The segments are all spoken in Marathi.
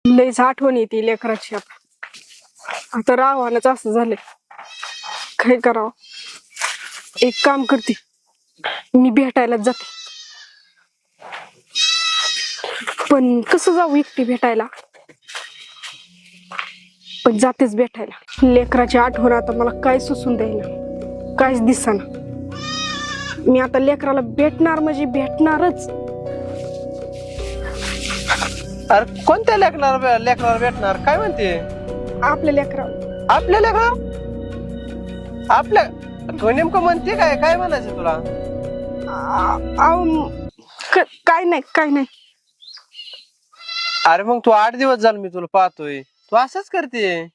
लईच आठवण येते लेकराची. आता राव्हानच असं झालंय, काय करावं. एक काम करते, मी भेटायलाच जाते. पण कसं जाऊ एकटी भेटायला? पण जातेच भेटायला. लेकराची आठवण आता मला काय सुचून देईना, काहीच दिसेना. मी आता लेकराला भेटणार म्हणजे भेटणारच. अरे कोणत्या लेकराला भेटणार? काय म्हणते? आपल्या लेकरा आपल्या लेकरा? आपल्या तू नेमकं म्हणते काय? काय म्हणायचं तुला? काय नाही काय नाही. अरे मग तू 8 दिवस झाले मी तुला पाहतोय, तू असंच करते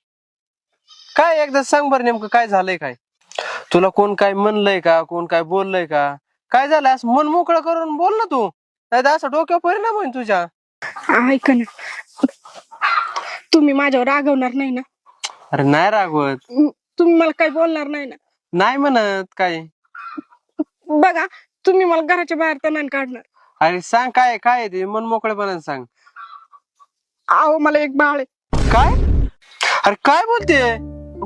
काय? एकदा सांग बरं नेमकं काय झालंय? काय तुला कोण काय म्हणलंय का? कोण काय बोललंय का? काय झालं? असं मन मोकळं करून बोल ना तू, नाही तर असं डोक्यावर परिणाम होईल तुझ्या. ऐका ना, तुम्ही माझ्यावर रागवणार नाही ना? अरे नाही रागवत. तुम्ही मला काही बोलणार नाही ना? नाही म्हणत काय. बघा, तुम्ही मला घराच्या बाहेर तर नाही काढणार. अरे सांग काय काय ते, मन मोकळेपणाने सांग. अहो मला एक बाळ आहे. काय? अरे काय बोलते?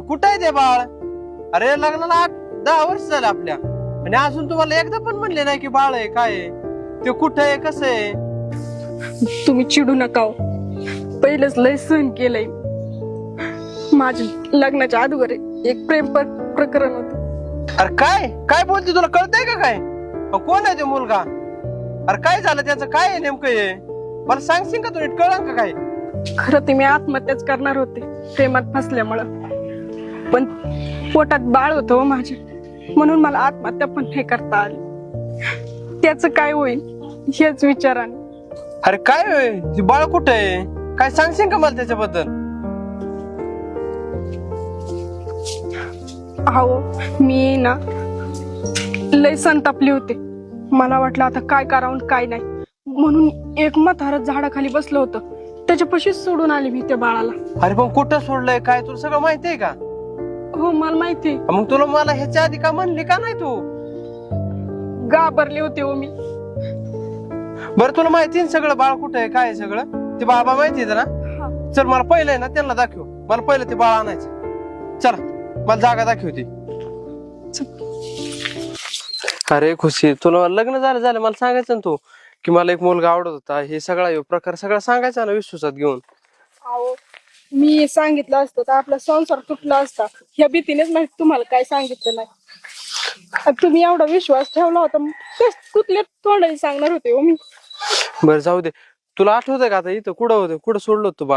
कुठं आहे ते बाळ? अरे लग्नाला 8-10 वर्ष झाले आपल्या, आणि अजून तुम्हाला एकदा पण म्हणले नाही की बाळ आहे. काय आहे ते? कुठं आहे? कसं आहे? तुम्ही चिडू नका हो. पहिलेच लय सहन केलंय. माझ्या लग्नाच्या अगोदर एक प्रेम प्रकरण होत. अरे काय काय बोलते? तुला कळतंय का काय? कोण आहे ते मुलगा? अरे काय झालं त्याचं? काय आहे नेमकं हे? मला सांगशील का? तू नीट कळलं का काय? खरं ते मी आत्महत्याच करणार होते प्रेमात फसल्यामुळं, पण पोटात बाळ होतं माझ्या, म्हणून मला आत्महत्या पण नाही करता आली. त्याच काय होईल हेच विचाराने. अरे काय होय? ती बाळ कुठं आहे? काय सांगशील का मला त्याच्याबद्दल? अहो मी ना लय संतापली होते. मला वाटलं आता काय करावं काय नाही, म्हणून एक म्हातारं झाडाखाली बसलं होतं, त्याच्यापाशीच सोडून आली मी त्या बाळाला. अरे पण कुठं सोडलंय काय? तुला सगळं माहिती आहे का? हो मला माहिती. मग तुला मला ह्याच्या आधी का म्हणली का नाही तू? घाबरले होते हो मी. बरं तुला माहिती आहे सगळं? बाळ कुठं आहे? काय आहे सगळं? ते बाबा माहिती आहे ना? चल मला पहिलं आहे ना त्यांना दाखव. मला पहिलं ते बाळ आणायचं. चला मला जागा दाखवते. अरे खुशी, तुला लग्न झालं मला सांगायचं ना तू की मला एक मुलगा आवडत होता. हे सगळा प्रकार सगळा सांगायचा ना विश्वासात घेऊन. अहो मी सांगितलं असतं तर आपला संसार तुटला असता. ह्या भीतीनेच मी तुम्हाला काय सांगितलं नाही. तुम्ही एवढा विश्वास ठेवला होता, कुठल्या तोंडाने सांगणार होते हो मी. बरं जाऊ दे. तुला आठवतंय का आता इथं कुठं होतं? कुठं सोडलं होतं बाळ?